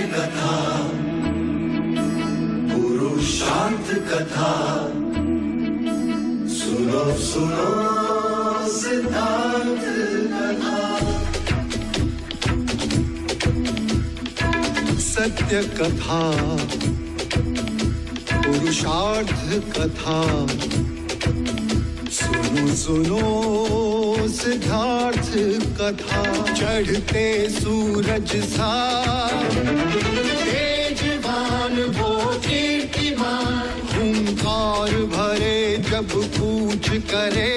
कथा, पुरुषार्थ कथा, सुनो सुनो सिद्धार्थ कथा। सत्य कथा, पुरुषार्थ कथा, सुनो सुनो सिद्धार्थ कथा। चढ़ते सूरज सा तेजवान वो कीर्तिमान, हुंकार भरे जब कूच करे,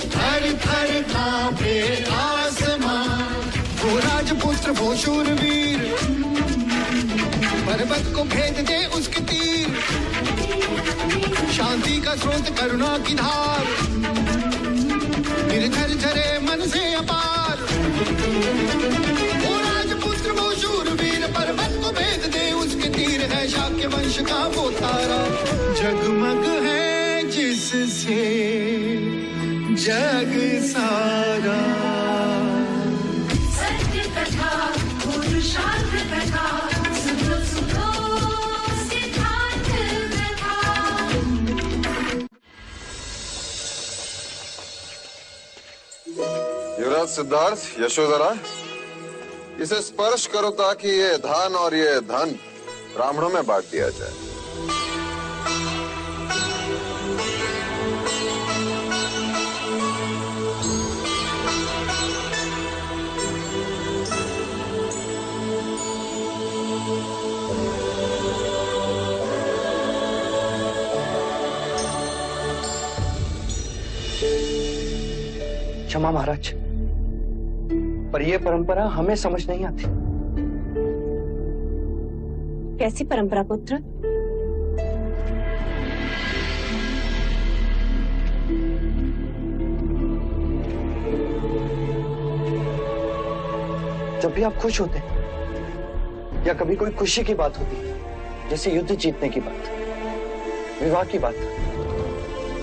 थर थर कांपे आसमान। वो राजपुत्र वो शूरवीर, पर्वत को भेद दे उसके तीर, शांति का स्रोत करुणा की धार, निर्झर झरे मन से अपार। वो राजपुत्र वो शूरवीर, पर्वत को भेद दे उसके तीर, है शाक्य वंश का वो तारा, जगमग है जिससे जग सारा। सत्य कथा, पुरुषार्थ कथा, सुनो सुनो सिद्धार्थ कथा। युवराज सिद्धार्थ, यशोधरा, इसे स्पर्श करो ताकि ये धन और ये धन ब्राह्मणों में बांट दिया जाए। क्षमा महाराज, पर यह परंपरा हमें समझ नहीं आती। कैसी परंपरा पुत्र? जब भी आप खुश होते या कभी कोई खुशी की बात होती, जैसे युद्ध जीतने की बात, विवाह की बात,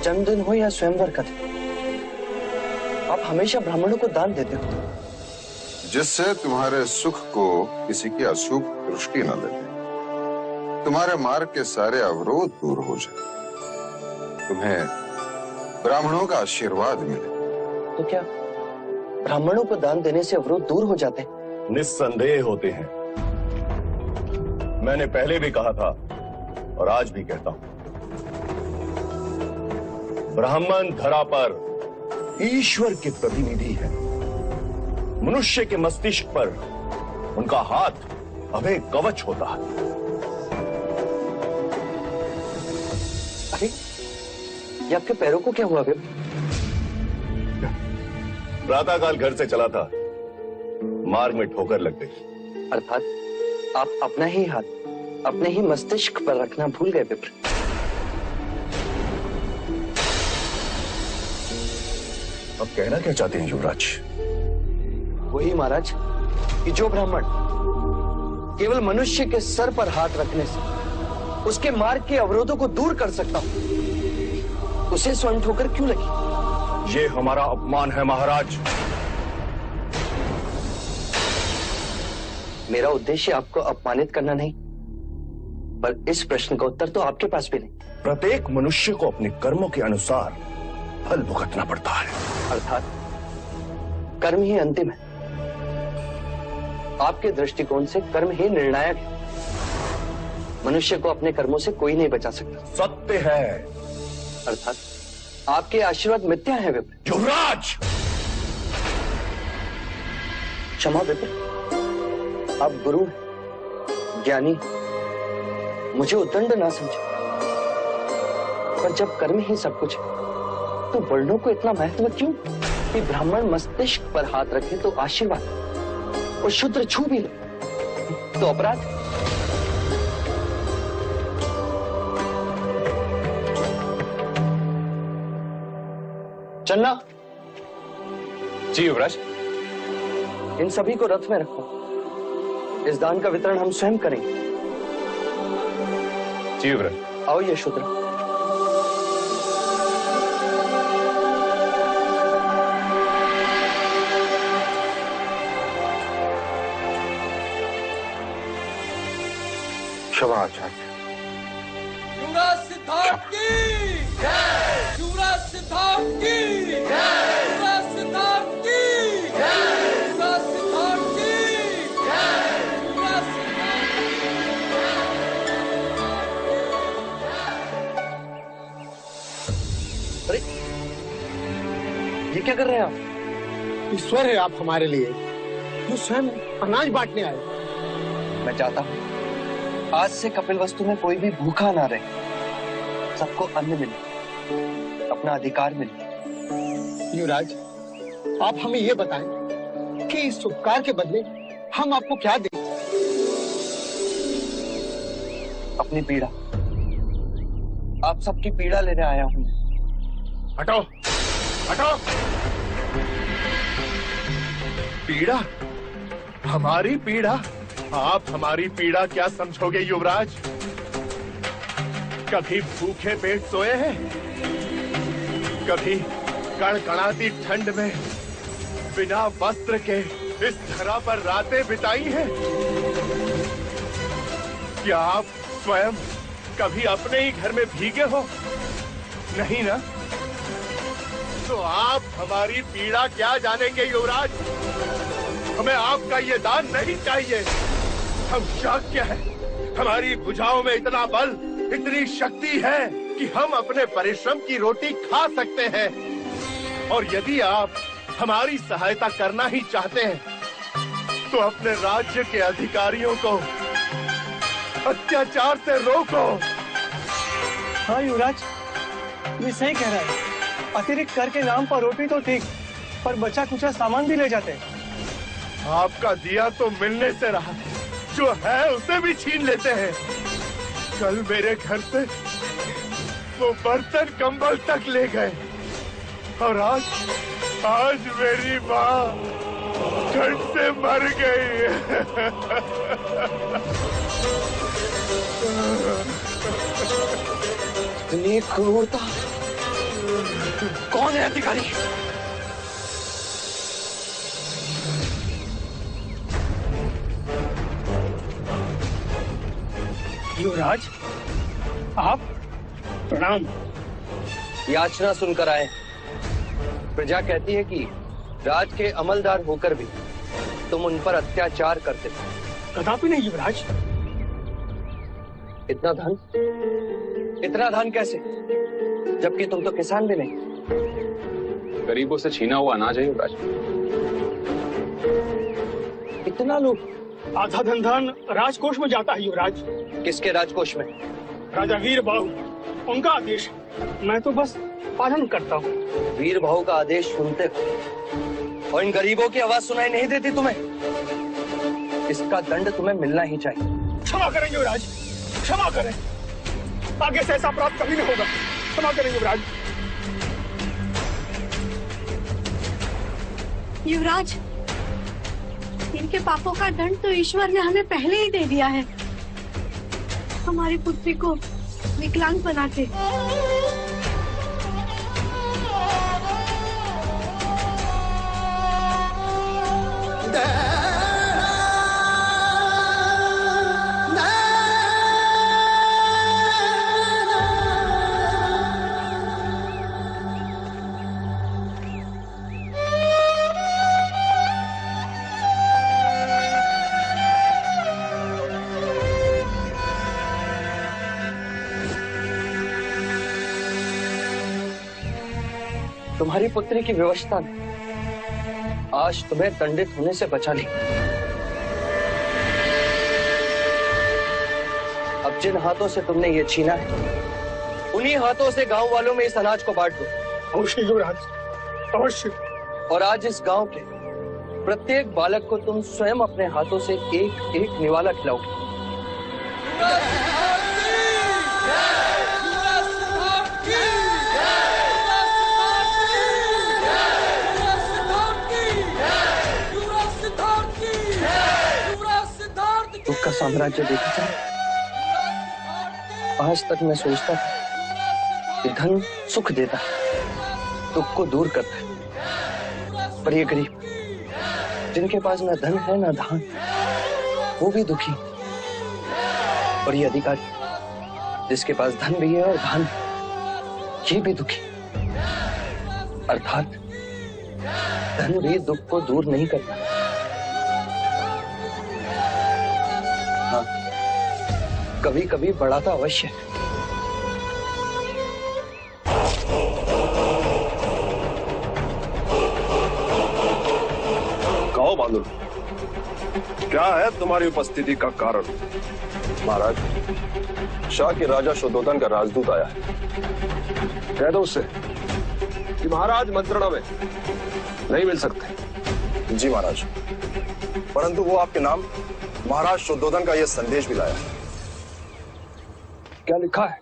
जन्मदिन हो या स्वयंवर का दिन, आप हमेशा ब्राह्मणों को दान देते हो, जिससे तुम्हारे सुख को किसी की अशुभ दृष्टि न लगे, तुम्हारे मार्ग के सारे अवरोध दूर हो जाए, तुम्हें ब्राह्मणों का आशीर्वाद मिले। तो क्या ब्राह्मणों को दान देने से अवरोध दूर हो जाते? निस्संदेह होते हैं। मैंने पहले भी कहा था और आज भी कहता हूं, ब्राह्मण धरा पर ईश्वर के प्रतिनिधि है। मनुष्य के मस्तिष्क पर उनका हाथ अभय कवच होता है। अरे, ये आपके पैरों को क्या हुआ? प्रातःकाल घर से चला था, मार्ग में ठोकर लग गई। अर्थात आप अपना ही हाथ अपने ही मस्तिष्क पर रखना भूल गए विप्र। अब कहना क्या चाहते हैं युवराज? वही महाराज कि जो ब्राह्मण केवल मनुष्य के सर पर हाथ रखने से उसके मार्ग के अवरोधों को दूर कर सकता हूं, उसे स्वयं ठोकर क्यों लगी? ये हमारा अपमान है महाराज। मेरा उद्देश्य आपको अपमानित करना नहीं, पर इस प्रश्न का उत्तर तो आपके पास भी नहीं। प्रत्येक मनुष्य को अपने कर्मों के अनुसार फल भुगतना पड़ता है। अर्थात कर्म ही अंतिम है। आपके दृष्टिकोण से कर्म ही निर्णायक है। मनुष्य को अपने कर्मों से कोई नहीं बचा सकता। सत्य है। अर्थात आपके आशीर्वाद मिथ्या है विप्र। युवराज! क्षमा विप्र, आप गुरु हैं, ज्ञानी, मुझे उद्दंड ना समझे। पर जब कर्म ही सब कुछ है, तो वर्णों को इतना महत्व क्यों कि ब्राह्मण मस्तिष्क पर हाथ रखे तो आशीर्वाद, और शूद्र छू भी ले तो अपराध। चलना। जी युवराज। इन सभी को रथ में रखो। इस दान का वितरण हम स्वयं करेंगे। जी युवराज। आओ यशोधरा। क्षमा आचार्य। युवराज सिद्धार्थ की जय, युवराज सिद्धार्थ की जय, युवराज सिद्धार्थ की जय, युवराज सिद्धार्थ की जय, युवराज अरे ये क्या कर रहे हैं आप? ईश्वर है आप हमारे लिए, जो स्वयं अनाज बांटने आए। मैं चाहता हूँ आज से कपिल वस्तु में कोई भी भूखा ना रहे, सबको अन्न मिले, अपना अधिकार मिले। युवराज, आप हमें ये बताएं कि इस उपकार के बदले हम आपको क्या दें? अपनी पीड़ा, आप सबकी पीड़ा लेने आया हूँ। हटो, हटो। पीड़ा? हमारी पीड़ा? आप हमारी पीड़ा क्या समझोगे युवराज? कभी भूखे पेट सोए हैं? कभी कड़कड़ाती ठंड में बिना वस्त्र के इस धरा पर रातें बिताई हैं? क्या आप स्वयं कभी अपने ही घर में भीगे हो? नहीं ना? तो आप हमारी पीड़ा क्या जानेंगे युवराज? हमें आपका ये दान नहीं चाहिए। हम शाक्य हैं। हमारी भुजाओं में इतना बल, इतनी शक्ति है कि हम अपने परिश्रम की रोटी खा सकते हैं। और यदि आप हमारी सहायता करना ही चाहते हैं तो अपने राज्य के अधिकारियों को अत्याचार से रोको। हाँ युवराज, ये सही कह रहा है। अतिरिक्त कर के नाम पर रोटी तो ठीक, पर बचा कुचा सामान भी ले जाते हैं। आपका दिया तो मिलने से रहा, जो है उसे भी छीन लेते हैं। कल मेरे घर से वो बर्तन कंबल तक ले गए और आज मेरी माँ ठंड से मर गई। इतनी क्रूरता! कौन है अधिकारी? युवराज, आप प्रणाम। याचना सुनकर आए। प्रजा कहती है कि राज के अमलदार होकर भी तुम उन पर अत्याचार करते थे। कदापि नहीं युवराज। इतना धन कैसे, जबकि तुम तो किसान भी नहीं। गरीबों से छीना हुआ अनाज है युवराज। इतना लोग? आधा धन राजकोष में जाता है युवराज। किसके राजकोष में? राजा वीर बाहु, उनका आदेश। मैं तो बस पालन करता हूँ। वीर बाहु का आदेश सुनते हो और इन गरीबों की आवाज सुनाई नहीं देती तुम्हें? इसका दंड तुम्हें मिलना ही चाहिए। क्षमा करें युवराज, क्षमा करें। आगे से ऐसा अपराध कभी नहीं होगा। क्षमा करें युवराज। युवराज, इनके पापों का दंड तो ईश्वर ने हमें पहले ही दे दिया है। हमारी पुत्री को विकलांग बनाते। तुम्हारी पुत्री की व्यवस्था ने आज तुम्हें दंडित होने से बचा ली। अब जिन हाथों से तुमने ये छीना है, उन्हीं हाथों से गांव वालों में इस अनाज को बांट दो। अवश्य युवराज, अवश्य। और आज इस गांव के प्रत्येक बालक को तुम स्वयं अपने हाथों से एक एक निवाला खिलाओगे। दुख का साम्राज्य देखा था। आज तक मैं सोचता था कि धन सुख देता है, दुख को दूर करता है, पर ये गरीब जिनके पास ना धन है ना धान, वो भी दुखी। और ये अधिकारी जिसके पास धन भी है और धन, ये भी दुखी, अर्थात धन भी दुख को दूर नहीं करता। हाँ, कभी कभी बढ़ाता अवश्य है। कहो बहादुर, क्या है तुम्हारी उपस्थिति का कारण? महाराज, शाह के राजा शुद्धोधन का राजदूत आया है। कह दो उससे कि महाराज मंत्रणा में नहीं मिल सकते। जी महाराज, परंतु वो आपके नाम महाराज शुद्धोधन का यह संदेश भी लाया है। क्या लिखा है?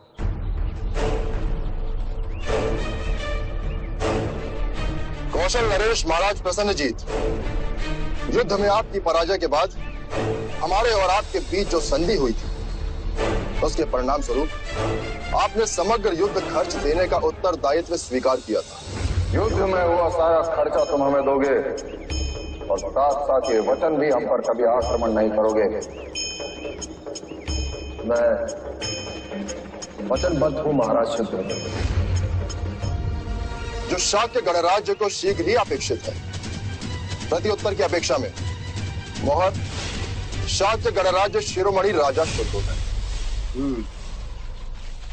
कौशल नरेश महाराज प्रसन्नजीत, युद्ध में आपकी पराजय के बाद हमारे और आपके बीच जो संधि हुई थी, उसके परिणाम स्वरूप आपने समग्र युद्ध खर्च देने का उत्तरदायित्व स्वीकार किया था। युद्ध में हुआ सारा खर्चा तुम हमें दोगे और साथ साथ ये वचन भी हम पर कभी आक्रमण नहीं करोगे। मैं वचनबद्ध हूं महाराज शुद्धोधन। जो शाक्य गणराज्य को शीघ्र ही अपेक्षित है, प्रत्युत्तर की अपेक्षा में मोहर शाक्य गणराज्य शिरोमणि राजा शुद्धोधन।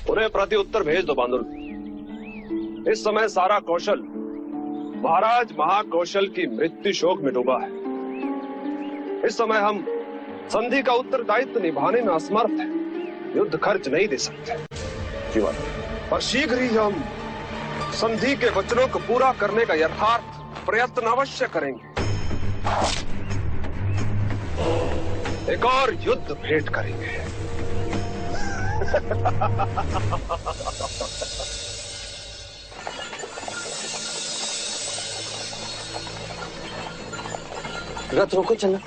उन्हें प्रत्युत्तर भेज दो बहादुर। इस समय सारा कौशल महाराज महाकौशल की मृत्यु शोक में डूबा है। इस समय हम संधि का उत्तरदायित्व निभाने में असमर्थ हैं। युद्ध खर्च नहीं दे सकते। जी बात, पर शीघ्र ही हम संधि के वचनों को पूरा करने का यथार्थ प्रयत्न अवश्य करेंगे। एक और युद्ध भेंट करेंगे। रथ रोको, चलना।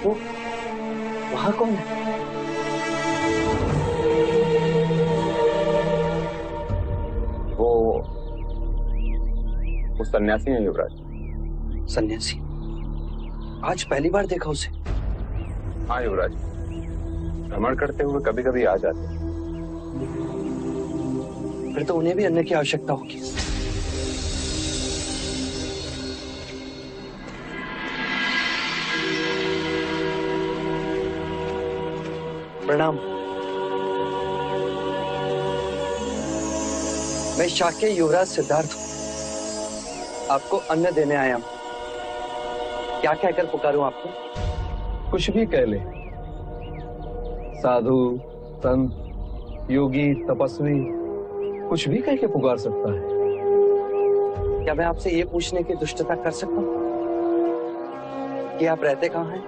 वो वहां कौन है? वो सन्यासी है युवराज। सन्यासी? आज पहली बार देखा उसे। हाँ युवराज, भ्रमण करते हुए कभी कभी आ जाते। फिर तो उन्हें भी अन्न की आवश्यकता होगी। प्रणाम। मैं शाक्य युवराज सिद्धार्थ हूं, आपको अन्न देने आया हूं। क्या कहकर पुकारूं आपको? कुछ भी कह ले। साधु, संत, योगी, तपस्वी, कुछ भी कह के पुकार सकता है। क्या मैं आपसे ये पूछने की दुष्टता कर सकता हूं कि आप रहते कहाँ हैं?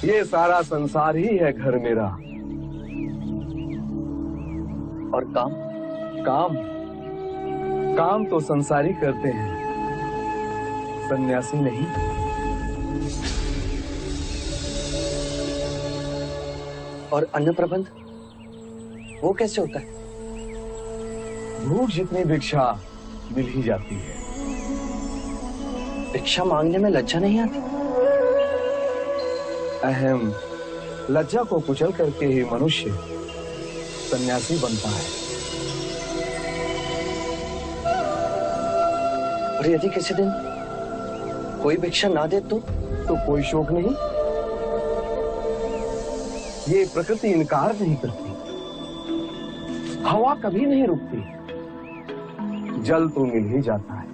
ये सारा संसार ही है घर मेरा। और काम? काम तो संसारी करते हैं, सन्यासी नहीं। और अन्न प्रबंध वो कैसे होता है? भूख जितनी भिक्षा मिल ही जाती है। भिक्षा मांगने में लज्जा नहीं आती? अहम लज्जा को कुचल करके ही मनुष्य सन्यासी बनता है। और यदि किसी दिन कोई भिक्षा ना दे तो कोई शोक नहीं। ये प्रकृति इनकार नहीं करती। हवा कभी नहीं रुकती। जल तो मिल ही जाता है।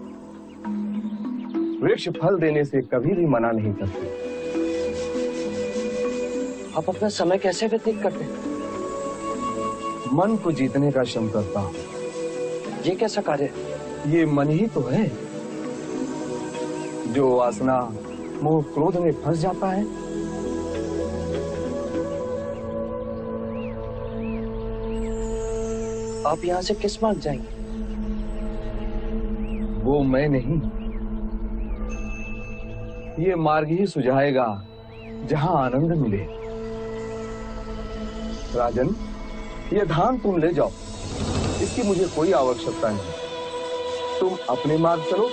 वृक्ष फल देने से कभी भी मना नहीं करते। आप अपना समय कैसे व्यतीत करते हैं? मन को जीतने का श्रम करता हूं। ये कैसा कार्य है? ये मन ही तो है जो वासना मोह क्रोध में फंस जाता है। आप यहाँ से किस मार्ग जाएंगे? वो मैं नहीं, ये मार्ग ही सुझाएगा जहां आनंद मिले। राजन, ये धान तुम ले जाओ, इसकी मुझे कोई आवश्यकता नहीं। तुम अपने मार्ग चलो,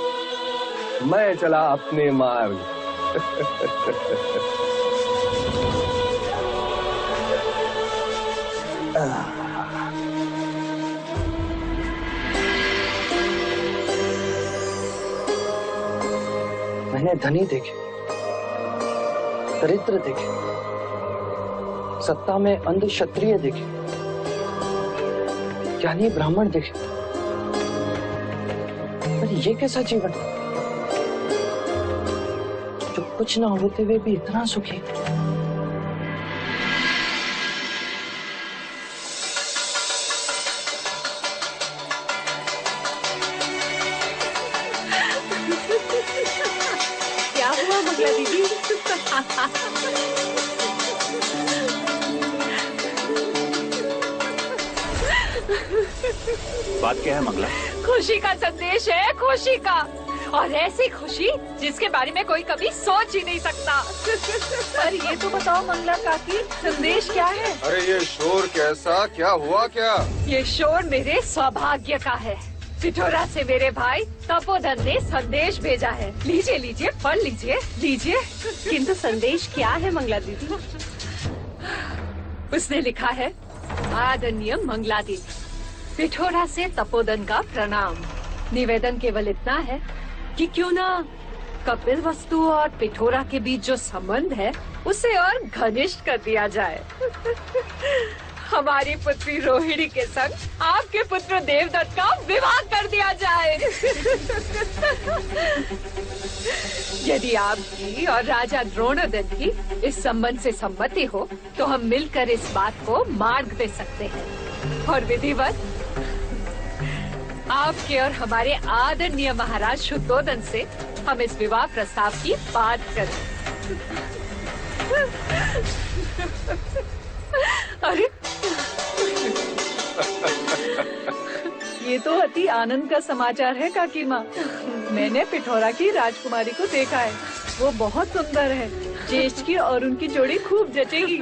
मैं चला अपने मार्ग। मैंने धनी देखे, दरिद्र देखे, सत्ता में अंध क्षत्रिय देखे, ज्ञानी ब्राह्मण देखे, पर ये कैसा जीवन जो कुछ ना होते हुए भी इतना सुखी। क्या हुआ मंगला दीदी? बात क्या है मंगला? खुशी का संदेश है, खुशी का, और ऐसी खुशी जिसके बारे में कोई कभी सोच ही नहीं सकता। पर ये तो बताओ मंगला काकी, संदेश क्या है? अरे ये शोर कैसा, क्या हुआ क्या? ये शोर मेरे सौभाग्य का है। पिठोरा से मेरे भाई तपोधन ने संदेश भेजा है। लीजिए लीजिए, पढ़ लीजिए, लीजिए। किंतु संदेश क्या है मंगला दीदी? उसने लिखा है, आदरणीय मंगला दीदी, पिठोरा से तपोधन का प्रणाम। निवेदन केवल इतना है कि क्यों ना कपिल वस्तु और पिठोरा के बीच जो संबंध है उसे और घनिष्ठ कर दिया जाए। हमारी पुत्री रोहिणी के संग आपके पुत्र देवदत्त का विवाह कर दिया जाए। यदि आपकी और राजा द्रोणादन की इस संबंध से सम्मति हो तो हम मिलकर इस बात को मार्ग दे सकते हैं और विधिवत आपके और हमारे आदरणीय महाराज शुद्धोदन से हम इस विवाह प्रस्ताव की बात करें। अरे ये तो अति आनंद का समाचार है काकी माँ। मैंने पिठोरा की राजकुमारी को देखा है, वो बहुत सुंदर है। ज्येष्ठ की और उनकी जोड़ी खूब जचेगी।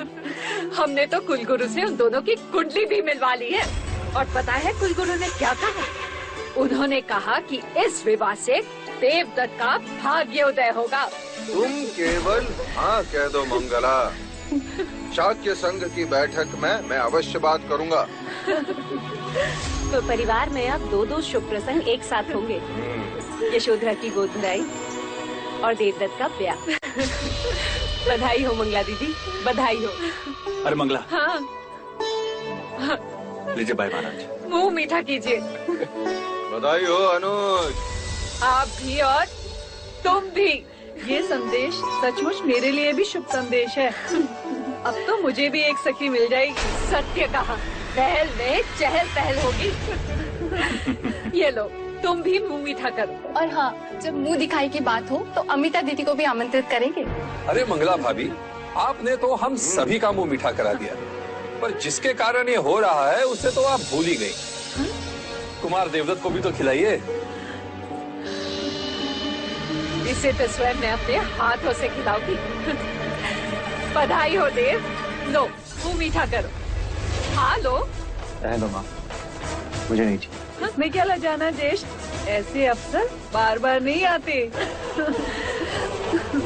हमने तो कुलगुरु से उन दोनों की कुंडली भी मिलवा ली है। और पता है कुलगुरु ने क्या कहा? उन्होंने कहा कि इस विवाह से देवदत्त का भाग्योदय होगा। तुम केवल हाँ कह दो मंगला। शाक्य संघ की बैठक में मैं अवश्य बात करूंगा। तो परिवार में अब 2-2 शुभ प्रसंग एक साथ होंगे। यशोधरा की गोद भराई और देवदत्त का ब्याह। बधाई हो मंगला दीदी, बधाई हो। अरे मंगला। हाँ। लीजिए बाय महाराज। मुंह मीठा कीजिए। बधाई हो अनुज। आप भी और तुम भी। ये संदेश सचमुच मेरे लिए भी शुभ संदेश है। अब तो मुझे भी एक सखी मिल जाएगी। सत्य कहा, पहल में चहल पहल होगी। ये लो, तुम भी मुंह मीठा करो। और हाँ, जब मुंह दिखाई की बात हो तो अमिता दीदी को भी आमंत्रित करेंगे। अरे मंगला भाभी, आपने तो हम सभी का मुंह मीठा करा दिया, पर जिसके कारण ये हो रहा है उसे तो आप भूल ही गई। कुमार देवदत्त को भी तो खिलाइए। इसे तो स्वयं मैं अपने हाथों से खिलाऊंगी। बधाई हो देव। लो, मुंह मीठा करो। हाँ लो। रहने दो माँ, मुझे नहीं चाहिए। इसमें क्या लजाना ज्येष्ठ, ऐसे अवसर बार बार नहीं आते।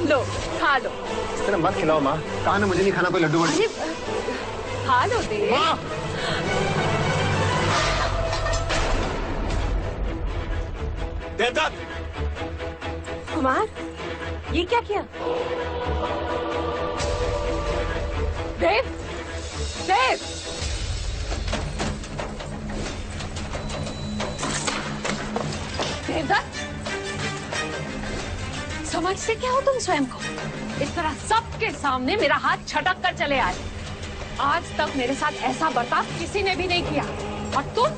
लो, खा लो। इस तरह मत खिलाओ माँ, कहा ना मुझे नहीं खाना कोई लड्डू वड्डू। खा लो देव। देवदत्त। कुमार, ये क्या किया? देव, देव, देवदत्त, समझते क्या हो तुम स्वयं को? इस तरह सबके सामने मेरा हाथ छटक कर चले आए। आज तक मेरे साथ ऐसा बर्ताव किसी ने भी नहीं किया, और तुम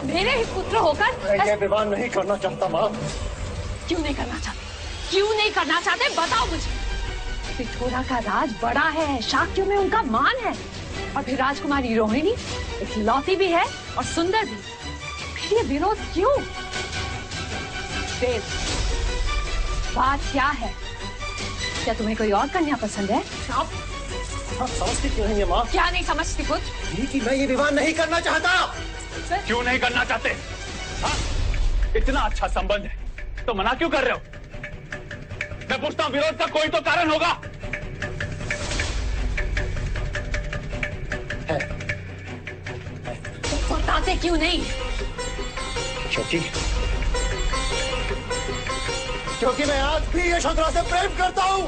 मेरे ही पुत्र होकर मैं विवाह नहीं करना चाहता माँ। क्यों नहीं करना चाहते? क्यों नहीं करना चाहते बताओ मुझे। पिठोरा का राज बड़ा है, शाक्यों में उनका मान है, और फिर राजकुमारी रोहिणी इकलौती भी है और सुंदर भी। फिर ये विरोध क्यों? देव, बात क्या है? क्या तुम्हें कोई और कन्या पसंद है? आप समझती क्यों नहीं है माँ? क्या नहीं समझती कुछ? कि मैं ये विवाह नहीं करना चाहता। क्यों नहीं करना चाहते? हाँ? इतना अच्छा संबंध है तो मना क्यों कर रहे हो? मैं पूछता हूँ, विरोध का कोई तो कारण होगा। बताते क्यों नहीं? क्योंकि मैं आज भी यशोधरा से प्रेम करता हूं।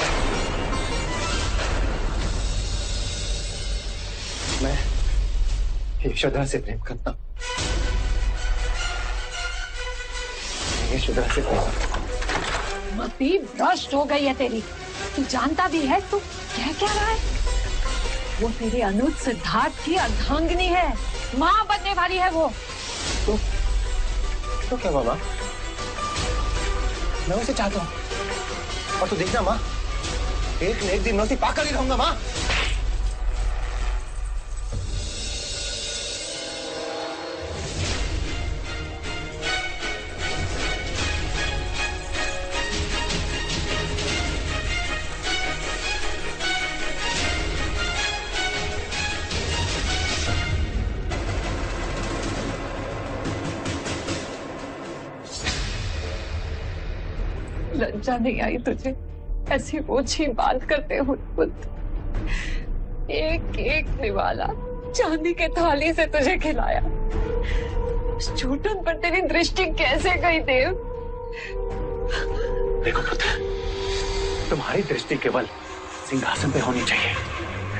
मैं यशोधरा से प्रेम करता हूं। यशोधरा से प्रेम करता हूं। मति भ्रष्ट हो गई है तेरी। तू जानता भी है तू क्या रहा है? वो तेरे अनुज सिद्धार्थ की अर्धांगिनी है, माँ बनने वाली है वो। तो क्या मामा, मैं उसे चाहता हूँ। और तू देखना माँ, एक न एक दिन मैं उसे पाकर ही रहूंगा माँ। लज्जा नहीं आई तुझे ऐसी ओछी बात करते हुए? एक एक निवाला चांदी के थाली से तुझे खिलाया। उस झूठन पर तेरी दृष्टि कैसे गई देव? देखो पुत्र, तुम्हारी दृष्टि केवल सिंहासन पे होनी चाहिए,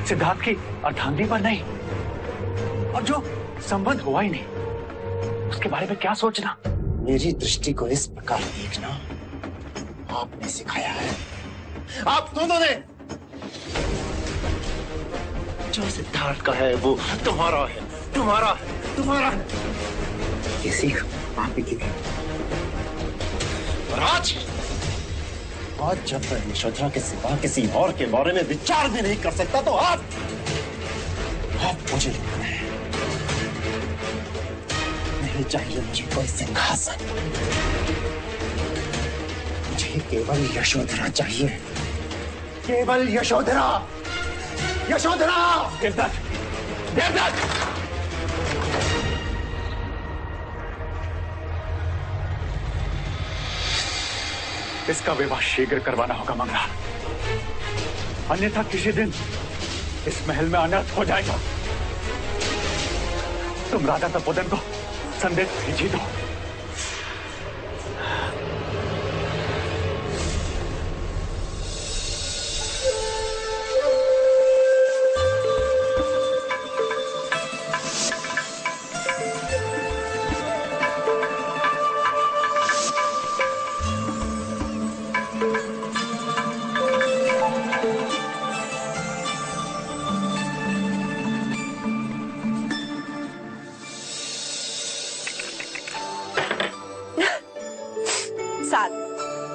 सिद्धार्थ की अर्धांगिनी पर नहीं। और जो संबंध हुआ ही नहीं, उसके बारे में क्या सोचना। मेरी दृष्टि को इस प्रकार देखना आपने सिखाया है, आप दोनों ने। जो सिद्धार्थ का है वो तुम्हारा है, तुम्हारा है, तुम्हारा है। ये सीख आप ही की थी। और आज जब मैं यशोधरा के सिवा किसी और के बारे में विचार भी नहीं कर सकता, तो आप मुझे लिखना है। नहीं चाहिए मुझे कोई सिंहासन, मुझे केवल यशोधरा चाहिए, केवल यशोधरा। यशोधरा! देवदत्त, देवदत्त! इसका विवाह शीघ्र करवाना होगा मंगला, अन्यथा किसी दिन इस महल में अनर्थ हो जाएगा। तुम राजा तपोधन को संदेश भेजी दो।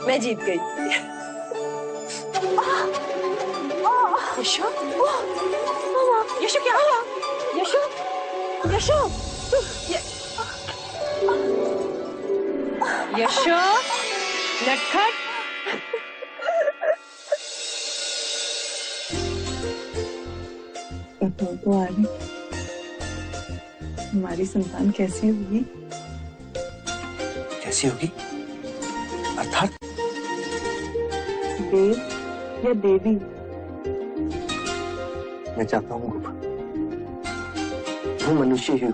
मैं जीत गई। यशो, यशो क्या हुआ? यशो, यशो, यशो, नटखट। तो आ गई। हमारी संतान कैसी होगी? कैसी होगी? अर्थात देव या देवी? मैं चाहता हूँ वो मनुष्य ही हो।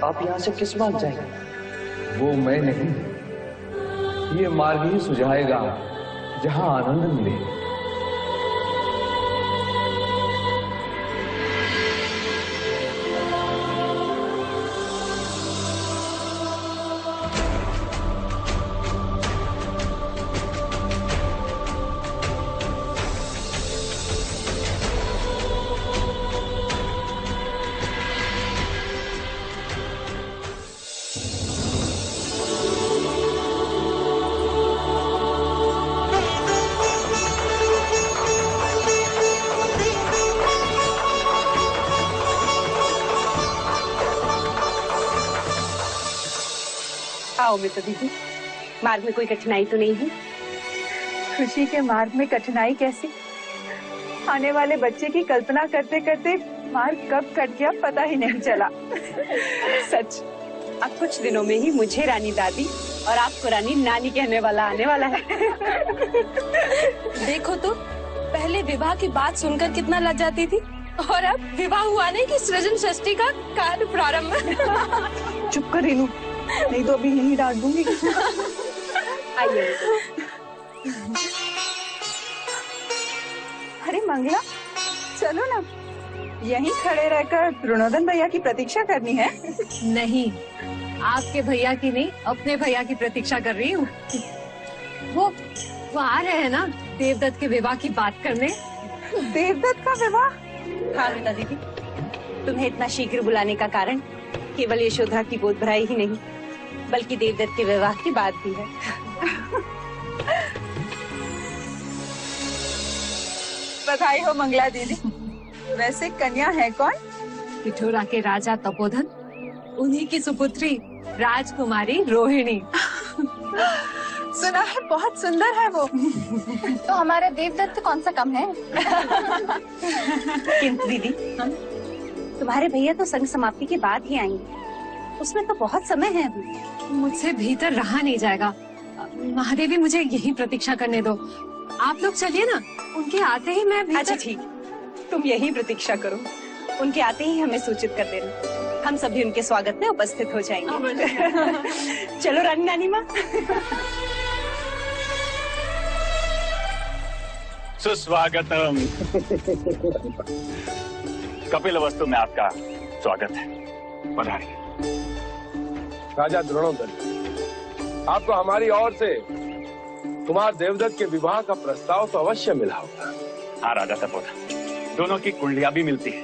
आप यहाँ से किस बात जाएंगे? वो मैं नहीं, ये मार्ग ही सुझाएगा जहां आनंद मिले। आओ मित्र दीदी, मार्ग में कोई कठिनाई तो नहीं है? खुशी के मार्ग में कठिनाई कैसी? आने वाले बच्चे की कल्पना करते करते मार्ग कब कट गया पता ही नहीं चला। सच, अब कुछ दिनों में ही मुझे रानी दादी और आपको रानी नानी कहने वाला आने वाला है। देखो तो, पहले विवाह की बात सुनकर कितना लज्जाती थी और अब विवाह हुआ नहीं कि सृजन षष्ठी का कार्य प्रारंभ। चुप कर रेनू, नहीं तो अभी यही डांट दूंगी। आइए। अरे मंगला, चलो ना, यहीं खड़े रहकर रुणोदन भैया की प्रतीक्षा करनी है। नहीं, आपके भैया की नहीं, अपने भैया की प्रतीक्षा कर रही हूँ। वो आ रहे हैं ना देवदत्त के विवाह की बात करने। देवदत्त का विवाह? हाँ रीता दीदी, तुम्हें इतना शीघ्र बुलाने का कारण केवल यशोधरा की गोद भराई ही नहीं, बल्कि देवदत्त के विवाह की बात भी है। बधाई हो मंगला दीदी। वैसे कन्या है कौन? पिठोरा के राजा तपोधन, उन्हीं की सुपुत्री राजकुमारी रोहिणी। सुना है बहुत सुंदर है वो। तो हमारा देवदत्त कौन सा कम है? किंतु दीदी, तुम्हारे भैया तो संग समाप्ति के बाद ही आएंगे, उसमें तो बहुत समय है अभी। मुझसे भीतर रहा नहीं जाएगा। महादेवी, मुझे यही प्रतीक्षा करने दो। आप लोग चलिए ना, उनके आते ही मैं भीतर... अच्छा ठीक, तुम यही प्रतीक्षा करो, उनके आते ही हमें सूचित कर देना, हम सभी उनके स्वागत में उपस्थित हो जाएंगे। चलो रानी नानी माँ। सुस्वागतम। कपिल वस्तु में आपका स्वागत है, पधारिए। राजा द्रोणोदन, आपको हमारी ओर से कुमार देवदत्त के विवाह का प्रस्ताव तो अवश्य मिला होगा। हाँ राजा तपोधन, दोनों की कुंडलियां भी मिलती है।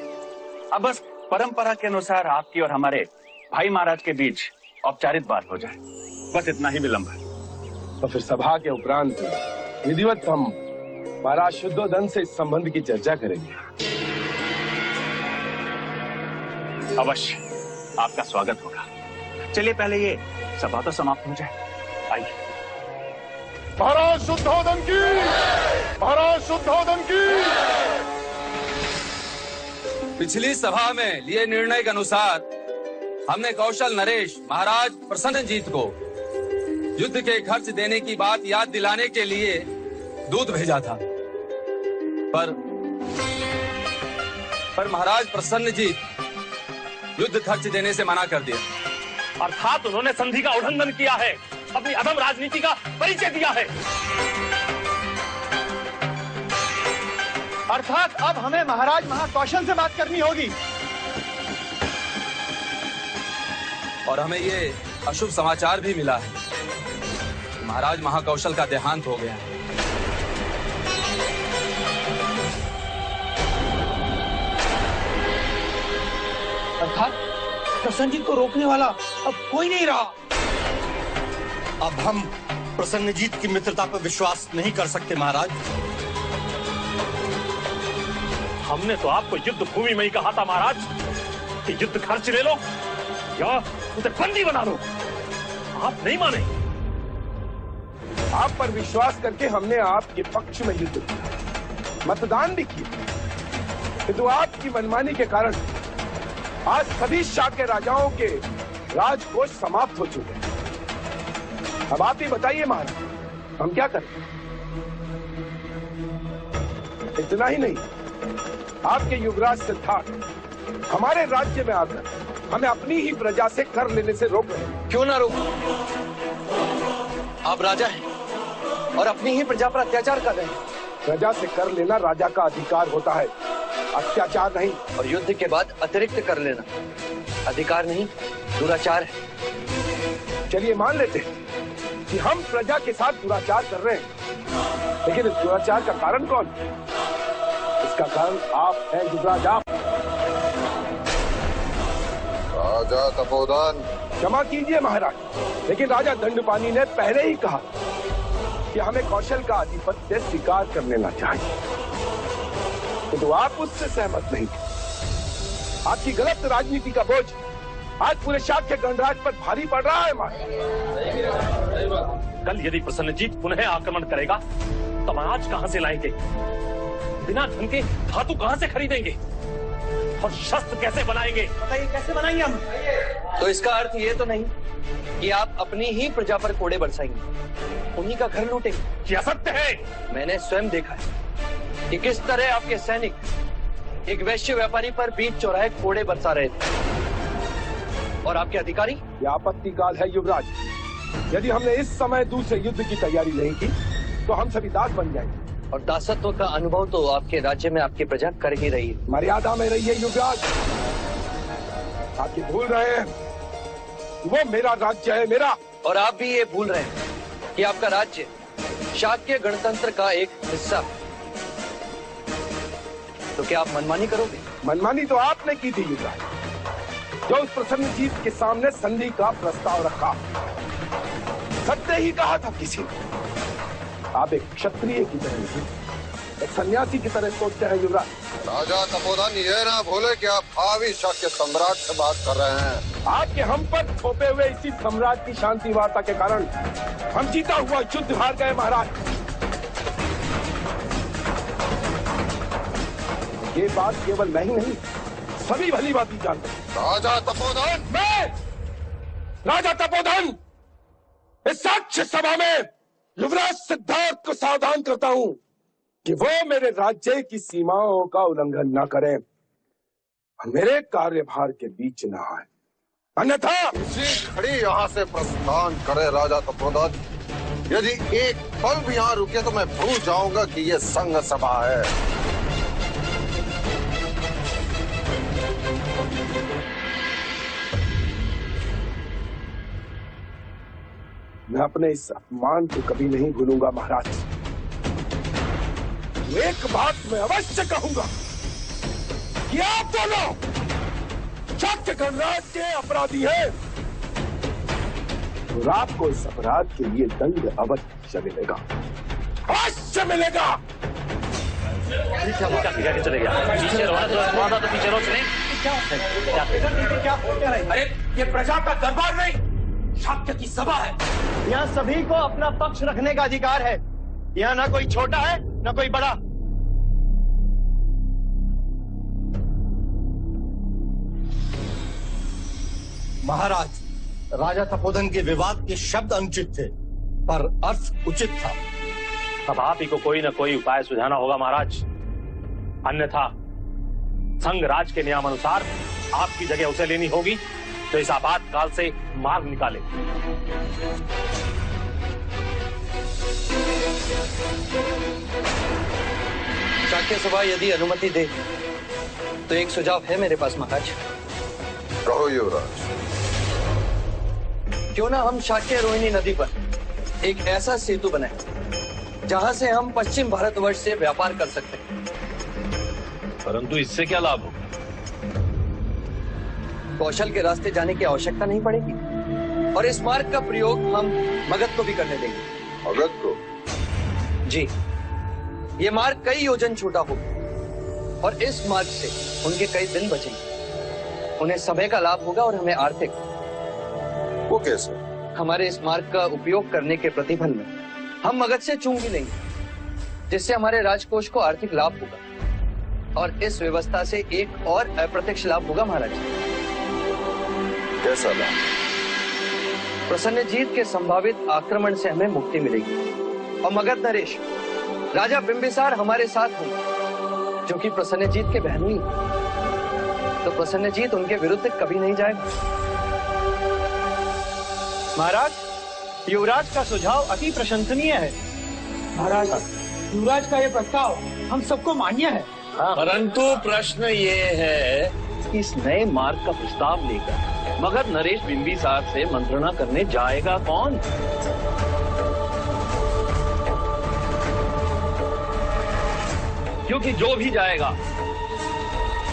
अब बस परंपरा के अनुसार आपकी और हमारे भाई महाराज के बीच औपचारिक बात हो जाए, बस इतना ही विलंब है। तो फिर सभा के उपरांत विधिवत हम महाराज शुद्धोदन से इस संबंध की चर्चा करेंगे। अवश्य आपका स्वागत होगा। चलिए पहले ये सभा तो समाप्त हो जाए, आइए। महाराज शुद्धोदन की, महाराज शुद्धोदन की। पिछली सभा में लिए निर्णय के अनुसार हमने कौशल नरेश महाराज प्रसन्नजीत को युद्ध के खर्च देने की बात याद दिलाने के लिए दूत भेजा था, पर महाराज प्रसन्नजीत युद्ध खर्च देने से मना कर दिया। अर्थात उन्होंने संधि का उल्लंघन किया है, अपनी अधम राजनीति का परिचय दिया है। अर्थात अब हमें महाराज महाकौशल से बात करनी होगी। और हमें ये अशुभ समाचार भी मिला है, महाराज महाकौशल का देहांत हो गया है। अर्थात प्रसन्नजीत को रोकने वाला अब कोई नहीं रहा। अब हम प्रसन्नजीत की मित्रता पर विश्वास नहीं कर सकते महाराज। हमने तो आपको युद्ध भूमि में ही कहा था महाराज कि युद्ध खर्च ले लो या उसे बंदी बना लो। आप नहीं माने। आप पर विश्वास करके हमने आपके पक्ष में युद्ध किया, मतदान भी किया, किंतु आपकी मनमानी के कारण आज सभी शाक्य राजाओं के राजकोष समाप्त हो चुके हैं। अब आप ही बताइए महाराज, हम क्या करें? इतना ही नहीं, आपके युवराज सिद्धार्थ हमारे राज्य में आकर हमें अपनी ही प्रजा से कर लेने से रोक रहे हैं। क्यों ना रोको? आप राजा हैं और अपनी ही प्रजा पर अत्याचार कर रहे हैं। प्रजा से कर लेना राजा का अधिकार होता है, अत्याचार नहीं। और युद्ध के बाद अतिरिक्त कर लेना अधिकार नहीं, दुराचार है। चलिए मान लेते हैं कि हम प्रजा के साथ दुराचार कर रहे हैं, लेकिन इस दुराचार का कारण कौन? इसका कारण आप हैं युवराज, आप। राजा तपोधन, क्षमा कीजिए महाराज, लेकिन राजा दंडपानी ने पहले ही कहा कि हमें कौशल का आधिपत्य स्वीकार कर लेना चाहिए, तो आप उससे सहमत नहीं। आपकी गलत राजनीति का बोझ आज पूरे शाक्य गणराज पर भारी पड़ रहा है मार। कल यदि प्रसन्नजीत पुनः आक्रमण करेगा तो अनाज कहां से लाएंगे? बिना धन के धातु कहां से खरीदेंगे? और शस्त्र कैसे बनाएंगे? बताइए कैसे बनाएंगे हम? तो इसका अर्थ ये तो नहीं कि आप अपनी ही प्रजा पर कोड़े बरसाएंगे, उन्हीं का घर लूटेंगे? क्या सत्य है? मैंने स्वयं देखा है कि किस तरह आपके सैनिक एक वैश्य व्यापारी पर बीच चौराहे कोड़े बरसा रहे थे। और आपके अधिकारी? यह आपत्ति काल है युवराज। यदि हमने इस समय दूसरे युद्ध की तैयारी नहीं की तो हम सभी दास बन जाएंगे। और दासत्व का अनुभव तो आपके राज्य में आपकी प्रजा कर ही रही है। मर्यादा में रहिए युवराज। आप ये भूल रहे हैं वो मेरा राज्य है, मेरा। और आप भी ये भूल रहे हैं कि आपका राज्य शाक्य गणतंत्र का एक हिस्सा। तो क्या आप मनमानी करोगे? मनमानी तो आपने की थी युवराज, जो उस प्रसन्नजीत के सामने संधि का प्रस्ताव रखा। सत्य ही कहा था किसी ने। आप एक क्षत्रिय की तरह नहीं, एक सन्यासी की तरह सोचते हैं युवराज। राजा तपोधन ये ना भूले कि आप भावी शाक्य सम्राट से बात कर रहे हैं। आपके हम पर थोपे हुए इसी सम्राट की शांति वार्ता के कारण हम जीता हुआ युद्ध हार गए महाराज। ये बात केवल मैं ही नहीं, सभी भली भांति जानते हैं। राजा तपोधन, मैं राजा तपोधन इस साक्ष्य सभा में युवराज सिद्धार्थ को सावधान करता हूं कि वो मेरे राज्य की सीमाओं का उल्लंघन न करें, मेरे कार्यभार के बीच न आए, अन्यथा खड़ी यहाँ से प्रस्थान करे। राजा तपोधन, यदि एक पल भी यहाँ रुके तो मैं भूल जाऊंगा कि ये संघ सभा है। मैं अपने इस अपमान को कभी नहीं भूलूंगा महाराज। एक बात मैं अवश्य कहूंगा कि आप दोनों शाक्य गणराज के अपराधी हैं और आपको इस अपराध के लिए दंड अवश्य मिलेगा, अवश्य मिलेगा। चले गया पीछे रोक नहीं। अरे ये प्रजा का दरबार नहीं, शाक्य की सभा है। यहाँ सभी को अपना पक्ष रखने का अधिकार है। यहाँ ना कोई छोटा है ना कोई बड़ा। महाराज, राजा तपोधन के विवाद के शब्द अनुचित थे पर अर्थ उचित था। अब आप ही को कोई न कोई उपाय सुझाना होगा महाराज, अन्यथा संघ राज के नियमानुसार आपकी जगह उसे लेनी होगी। तो इस आपातकाल से मार्ग निकाले। शाक्य सभा यदि अनुमति दे तो एक सुझाव है मेरे पास महाराज। कहो युवराज। क्यों ना हम शाक्य रोहिणी नदी पर एक ऐसा सेतु बनाएं जहां से हम पश्चिम भारतवर्ष से व्यापार कर सकते हैं। परंतु इससे क्या लाभ होगा? कौशल के रास्ते जाने की आवश्यकता नहीं पड़ेगी और इस मार्ग का प्रयोग हम मगध को भी करने देंगे। मगध को? जी, ये मार्ग कई योजन छोटा होगा और इस मार्ग से उनके कई दिन बचेंगे। उन्हें समय का लाभ होगा और हमें आर्थिक। वो कैसे? हमारे इस मार्ग का उपयोग करने के प्रतिफल में हम मगध से चूंगी लेंगे, जिससे हमारे राजकोष को आर्थिक लाभ होगा और इस व्यवस्था से एक और अप्रत्यक्ष लाभ होगा महाराज। कैसा लाभ? प्रसन्नजीत के संभावित आक्रमण से हमें मुक्ति मिलेगी और मगध नरेश राजा बिंबिसार हमारे साथ होंगे, जो कि प्रसन्नजीत के बहन ही। तो प्रसन्नजीत उनके विरुद्ध कभी नहीं जाएगा। महाराज, युवराज का सुझाव अति प्रशंसनीय है। महाराज, युवराज का ये प्रस्ताव हम सबको मान्य है। परंतु प्रश्न ये है कि इस नए मार्ग का प्रस्ताव लेकर मगध नरेश बिंबिसार से मंत्रणा करने जाएगा कौन? क्योंकि जो भी जाएगा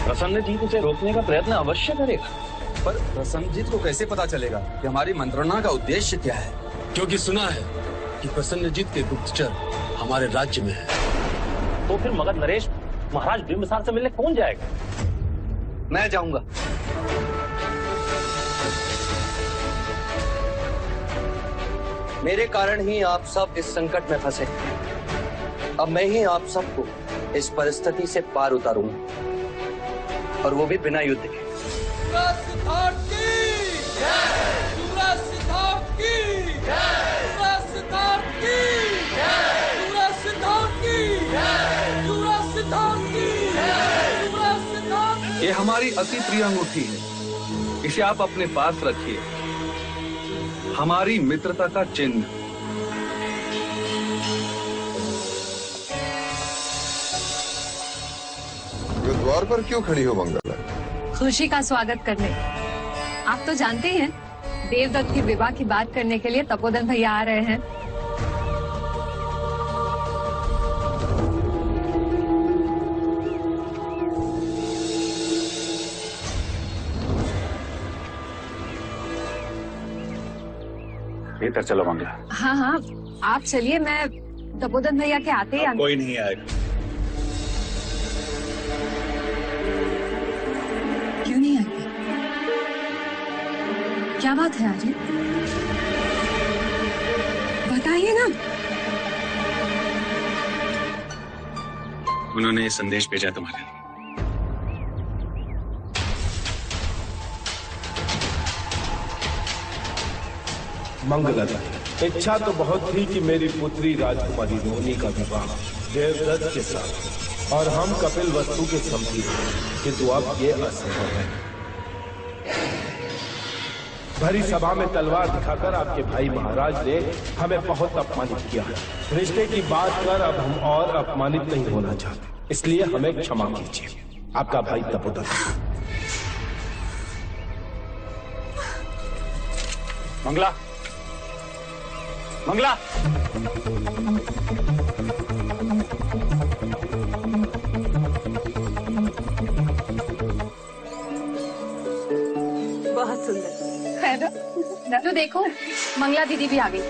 प्रसन्नजीत उसे रोकने का प्रयत्न अवश्य करेगा। पर प्रसन्नजीत को कैसे पता चलेगा कि हमारी मंत्रणा का उद्देश्य क्या है? क्योंकि सुना है कि प्रसन्नजीत के गुप्तचर हमारे राज्य में है। तो फिर मगध नरेश महाराज बिंबिसार से मिलने कौन जाएगा? मैं जाऊंगा। मेरे कारण ही आप सब इस संकट में फंसे। अब मैं ही आप सबको इस परिस्थिति से पार उतारूंगा, और वो भी बिना युद्ध के। युवराज सिद्धार्थ की जय! युवराज सिद्धार्थ की जय! युवराज सिद्धार्थ की जय! युवराज सिद्धार्थ की जय! युवराज सिद्धार्थ की जय! युवराज सिद्धार्थ। ये हमारी अति प्रिय अंगूठी है, इसे आप अपने पास रखिए, हमारी मित्रता का चिन्ह। ये द्वार पर क्यों खड़ी हो मंगला? खुशी का स्वागत करने। आप तो जानते हैं देवदत्त के विवाह की बात करने के लिए तपोधन भैया आ रहे हैं। भीतर चलो मंगला। हाँ हाँ, आप चलिए, मैं तपोधन भैया के आते ही कोई नहीं आएगा। क्यों नहीं आएंगे? क्या बात है आर्य? बताइए ना। उन्होंने संदेश भेजा तुम्हारे लिए। मंगला, इच्छा तो बहुत थी कि मेरी पुत्री राजकुमारी रोहिणी का विवाह देवदत्त के साथ और हम कपिल वस्तु के समझी, किंतु अब ये असंभव है। भरी सभा में तलवार दिखाकर आपके भाई महाराज ने हमें बहुत अपमानित किया है। रिश्ते की बात कर अब हम और अपमानित नहीं होना चाहते, इसलिए हमें क्षमा कीजिए। आपका भाई तपोधन। मंगला, मंगला। बहुत सुंदर है ना? तो देखो मंगला दीदी भी आ गई।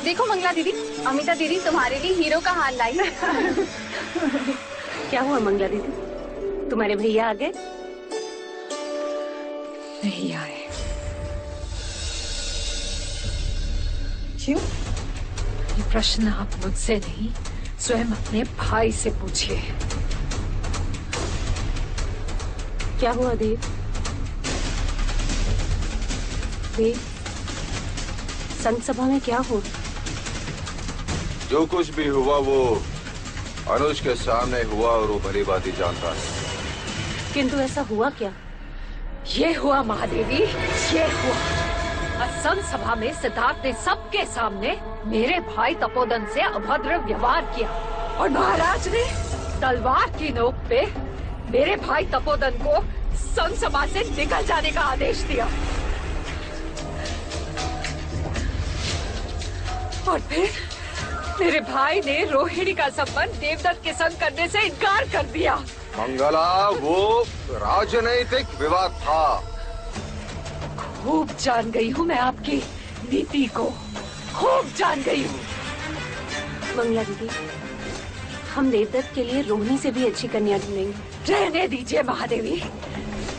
देखो मंगला दीदी, अमिता दीदी तुम्हारे लिए हीरो का हार लाई है। क्या हुआ मंगला दीदी, तुम्हारे भैया आ गए? नहीं आए। क्यों? ये प्रश्न आप मुझसे नहीं, स्वयं अपने भाई से पूछिए। क्या हुआ देव? देव, संत सभा में क्या हुआ? जो कुछ भी हुआ वो अनुज के सामने हुआ और वो भली बात ही जानता है। किंतु ऐसा हुआ क्या? ये हुआ महादेवी, ये हुआ। असम सभा में सिद्धार्थ ने सबके सामने मेरे भाई तपोधन से अभद्र व्यवहार किया और महाराज ने तलवार की नोक पे मेरे भाई तपोधन को संत सभा से निकल जाने का आदेश दिया। और फिर मेरे भाई ने रोहिणी का संबंध देवदत्त के संग करने से इनकार कर दिया। मंगला, वो राजनैतिक विवाद था। खूब जान गई हूँ मैं आपकी नीति को, खूब जान गई हूँ। मंगला दीदी, हम देवदत्त के लिए रोहिणी से भी अच्छी कन्या ढूंढेंगे। रहने दीजिए महादेवी,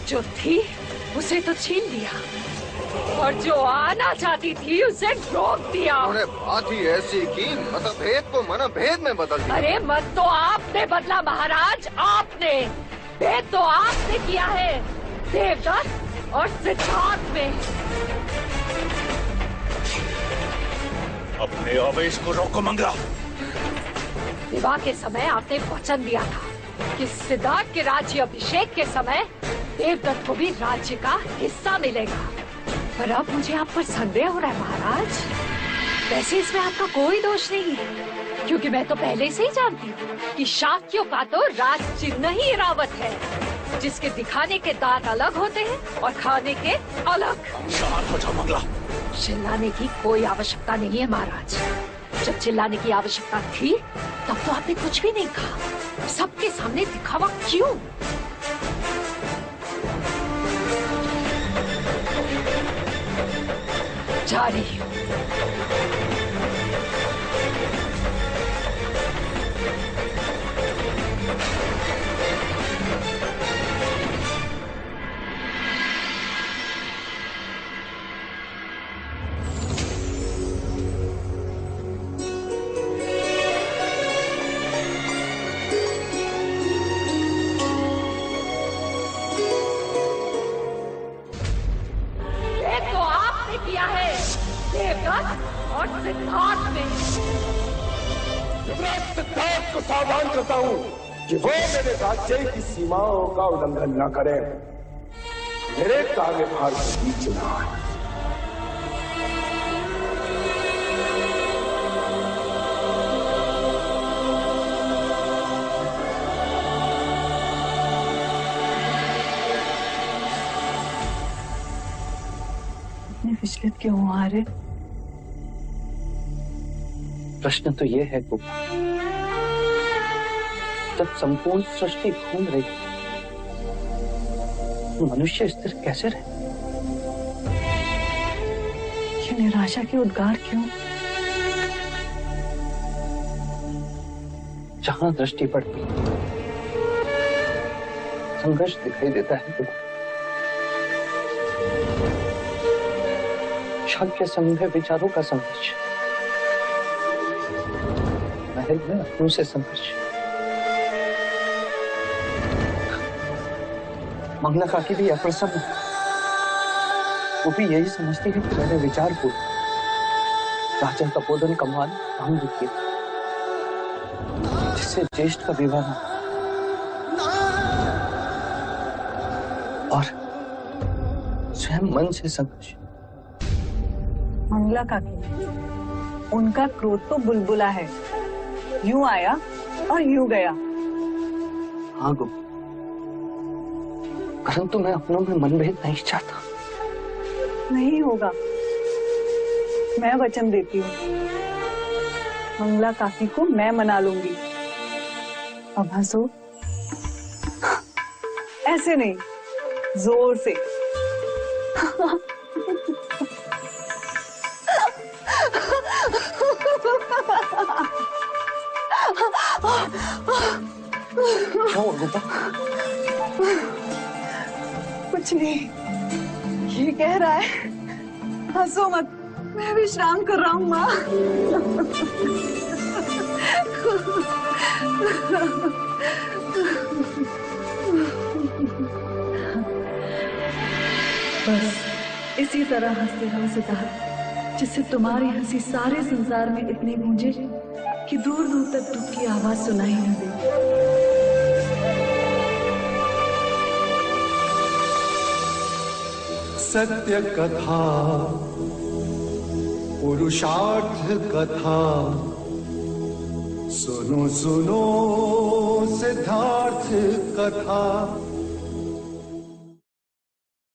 जो थी उसे तो छीन लिया और जो आना चाहती थी उसे रोक दिया। उन्होंने बात ही ऐसी की, मतभेद को मनभेद में बदल दिया। अरे मत तो आपने बदला महाराज, आपने। भेद तो आपने किया है देवदत्त और सिद्धार्थ में। अपने आवेश को रोको मंगला। विवाह के समय आपने वचन दिया था कि सिद्धार्थ के राज्य अभिषेक के समय देवदत्त को भी राज्य का हिस्सा मिलेगा, पर अब मुझे आप पर संदेह हो रहा है महाराज। वैसे इसमें आपका कोई दोष नहीं है, क्योंकि मैं तो पहले से ही जानती हूँ कि शाक्यों का तो राज चिन्ह ही इरावत है, जिसके दिखाने के दांत अलग होते हैं और खाने के अलग। शांत हो जाओ मंगला। चिल्लाने की कोई आवश्यकता नहीं है महाराज। जब चिल्लाने की आवश्यकता थी तब तो आपने कुछ भी नहीं कहा। सबके सामने दिखावा क्यों? जा रही हूँ। युवराज सिद्धार्थ को सावधान करता हूं कि वो मेरे राज्य की सीमाओं का उल्लंघन न करे, मेरे कार्यभार के बीच न आए। विचलित क्यों हो आर्य? प्रश्न तो ये है गोपा, जब संपूर्ण सृष्टि घूम रही तो मनुष्य स्थिर कैसे रहे? ये निराशा के उद्गार क्यों? जहां दृष्टि पड़ती संघर्ष दिखाई देता है गोपा। शांति संभव विचारों का संघर्ष, महल में अपनों से संघर्ष। मंगला काकी भी अप्रसन्न, वो भी यही समझती है कि मैंने विचार पूर्वक राजा तपोधन का मान भंग किया, जिससे ज्येष्ठ का विवाह और स्वयं मन से संघर्ष। मंगला काकी, उनका क्रोध तो बुलबुला है, यूं आया और यूं गया। हाँ गो, परंतु मैं अपनों में मनभेद नहीं चाहता। नहीं होगा, मैं वचन देती हूँ, मंगला काकी को मैं मना लूंगी। अब हंसो, ऐसे नहीं, जोर से। क्या हुआ गोपा? कुछ नहीं, ये कह रहा है हंसो मत, मैं विश्राम कर रहा हूँ माँ। बस इसी तरह हंसते रहो सिद्धार्थ, जिससे तुम्हारी हंसी सारे संसार में इतनी गूंजे कि दूर दूर तक दुख की आवाज सुनाई न दे। सत्य कथा, पुरुषार्थ कथा, सुनो सुनो सिद्धार्थ कथा।